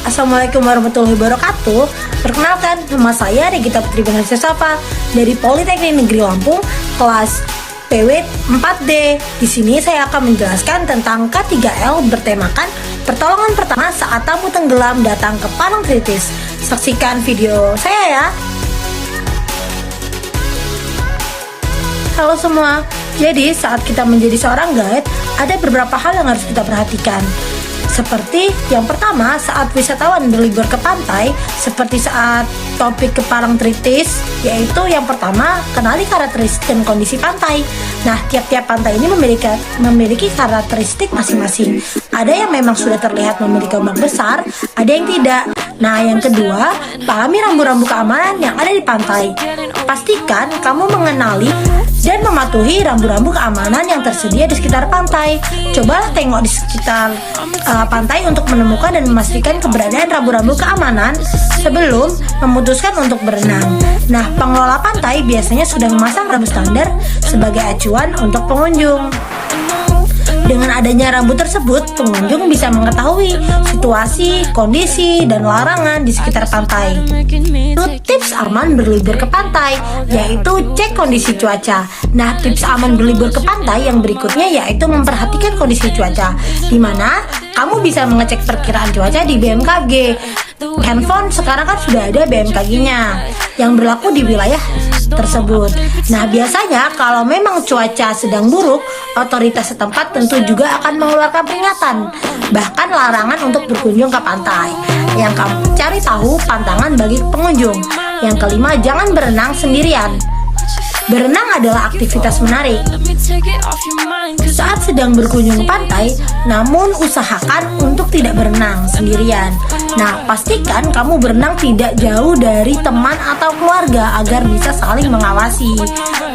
Assalamualaikum warahmatullahi wabarakatuh. Perkenalkan, nama saya Regita Putri Benarsia Safa dari Politeknik Negeri Lampung, kelas PW 4D. Di sini saya akan menjelaskan tentang K3L bertemakan pertolongan pertama saat tamu tenggelam datang ke palang kritis. Saksikan video saya ya. Halo semua. Jadi saat kita menjadi seorang guide, ada beberapa hal yang harus kita perhatikan. Seperti yang pertama, saat wisatawan berlibur ke pantai, seperti saat topik ke palang kritis, yaitu yang pertama, kenali karakteristik dan kondisi pantai. Nah, tiap-tiap pantai ini memiliki karakteristik masing-masing. Ada yang memang sudah terlihat memiliki ombak besar, ada yang tidak. Nah, yang kedua, pahami rambu-rambu keamanan yang ada di pantai. Pastikan kamu mengenali dan mematuhi rambu-rambu keamanan yang tersedia di sekitar pantai. Cobalah tengok di sekitar pantai untuk menemukan dan memastikan keberadaan rambu-rambu keamanan sebelum memutuskan untuk berenang. Nah, pengelola pantai biasanya sudah memasang rambu standar sebagai acuan untuk pengunjung. Dengan adanya rambu tersebut, pengunjung bisa mengetahui situasi, kondisi, dan larangan di sekitar pantai. Tips aman berlibur ke pantai, yaitu cek kondisi cuaca. Nah, tips aman berlibur ke pantai yang berikutnya yaitu memperhatikan kondisi cuaca, di mana kamu bisa mengecek perkiraan cuaca di BMKG. Handphone sekarang kan sudah ada BMKG-nya yang berlaku di wilayah tersebut. Nah, biasanya kalau memang cuaca sedang buruk, otoritas setempat tentu juga akan mengeluarkan peringatan, bahkan larangan untuk berkunjung ke pantai. Yang kamu cari tahu pantangan bagi pengunjung. Yang kelima, jangan berenang sendirian. Berenang adalah aktivitas menarik saat sedang berkunjung pantai, namun usahakan untuk tidak berenang sendirian. Nah, pastikan kamu berenang tidak jauh dari teman atau keluarga agar bisa saling mengawasi.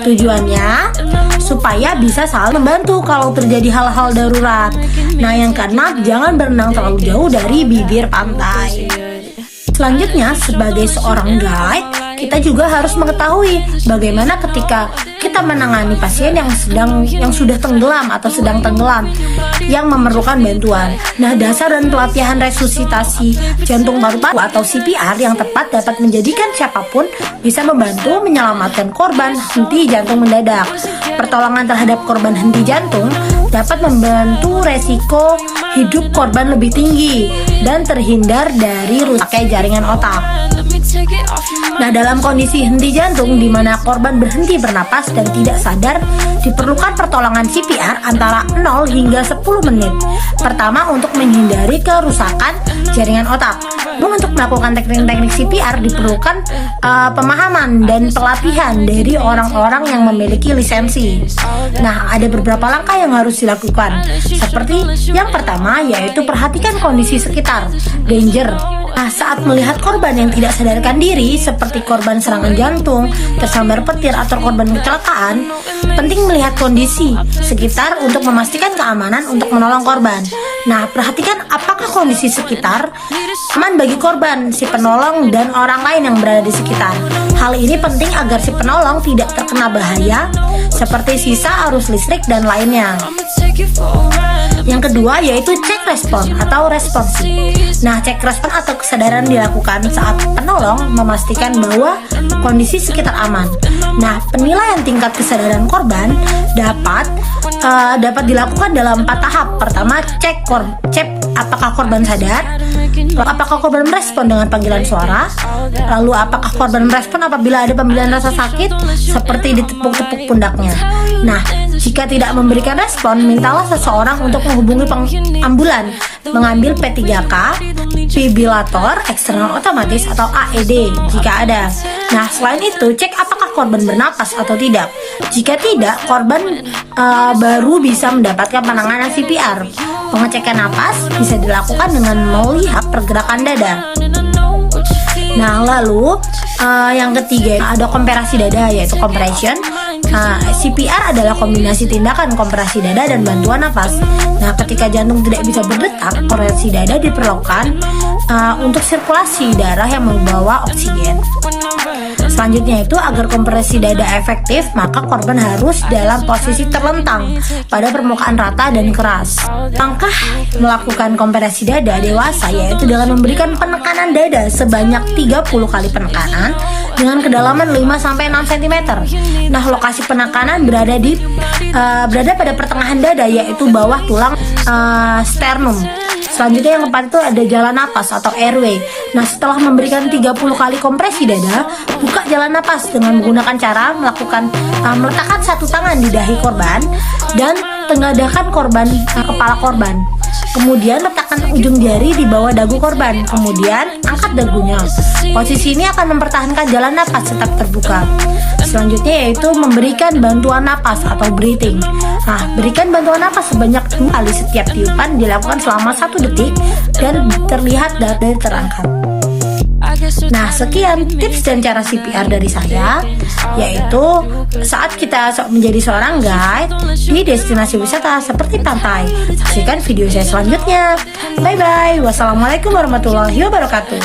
Tujuannya supaya bisa saling membantu kalau terjadi hal-hal darurat. Nah, yang keenam, jangan berenang terlalu jauh dari bibir pantai. Selanjutnya, sebagai seorang guide, kita juga harus mengetahui bagaimana ketika kita menangani pasien yang sudah tenggelam atau sedang tenggelam yang memerlukan bantuan. Nah, dasar dan pelatihan resusitasi jantung paru-paru atau CPR yang tepat dapat menjadikan siapapun bisa membantu menyelamatkan korban henti jantung mendadak. Pertolongan terhadap korban henti jantung dapat membantu resiko hidup korban lebih tinggi dan terhindar dari rusaknya jaringan otak. Nah, dalam kondisi henti jantung di mana korban berhenti bernapas dan tidak sadar, diperlukan pertolongan CPR antara 0 hingga 10 menit. Pertama, untuk menghindari kerusakan jaringan otak. Untuk melakukan teknik-teknik CPR diperlukan pemahaman dan pelatihan dari orang-orang yang memiliki lisensi. Nah, ada beberapa langkah yang harus dilakukan. Seperti yang pertama, yaitu perhatikan kondisi sekitar, danger. Nah, saat melihat korban yang tidak sadarkan diri, seperti korban serangan jantung, tersambar petir, atau korban kecelakaan, penting melihat kondisi sekitar untuk memastikan keamanan untuk menolong korban. Nah, perhatikan apakah kondisi sekitar aman bagi korban, si penolong, dan orang lain yang berada di sekitar. Hal ini penting agar si penolong tidak terkena bahaya, seperti sisa arus listrik dan lainnya. Yang kedua yaitu cek respon atau responsi. Nah, cek respon atau kesadaran dilakukan saat penolong memastikan bahwa kondisi sekitar aman. Nah, penilaian tingkat kesadaran korban dapat dilakukan dalam 4 tahap. Pertama, cek apakah korban sadar, apakah korban merespon dengan panggilan suara, lalu apakah korban merespon apabila ada panggilan rasa sakit seperti ditepuk-tepuk pundaknya. Nah, jika tidak memberikan respon, mintalah seseorang untuk menghubungi ambulan, mengambil P3K, defibrilator eksternal otomatis atau AED jika ada. Nah, selain itu, cek apakah korban bernapas atau tidak. Jika tidak, korban baru bisa mendapatkan penanganan CPR. Pengecekan napas bisa dilakukan dengan melihat pergerakan dada. Nah, lalu yang ketiga ada kompresi dada, yaitu compression. CPR adalah kombinasi tindakan kompresi dada dan bantuan nafas. Nah, ketika jantung tidak bisa berdetak, kompresi dada diperlukan untuk sirkulasi darah yang membawa oksigen. Selanjutnya itu agar kompresi dada efektif, maka korban harus dalam posisi terlentang pada permukaan rata dan keras. Langkah melakukan kompresi dada dewasa yaitu dengan memberikan penekanan dada sebanyak 30 kali penekanan dengan kedalaman 5-6 cm. Nah, lokasi penekanan berada pada pertengahan dada yaitu bawah tulang sternum. Selanjutnya yang keempat itu ada jalan napas atau airway. Nah, setelah memberikan 30 kali kompresi dada, buka jalan napas dengan menggunakan cara meletakkan satu tangan di dahi korban dan tengadahkan kepala korban. Kemudian letakkan ujung jari di bawah dagu korban. Kemudian angkat dagunya. Posisi ini akan mempertahankan jalan napas tetap terbuka. Selanjutnya yaitu memberikan bantuan napas atau breathing. Nah, berikan bantuan napas sebanyak 2 kali setiap tiupan, dilakukan selama 1 detik dan terlihat dari terangkat. Nah, sekian tips dan cara CPR dari saya, yaitu saat kita menjadi seorang guide di destinasi wisata seperti pantai. Saksikan video saya selanjutnya. Bye bye. Wassalamualaikum warahmatullahi wabarakatuh.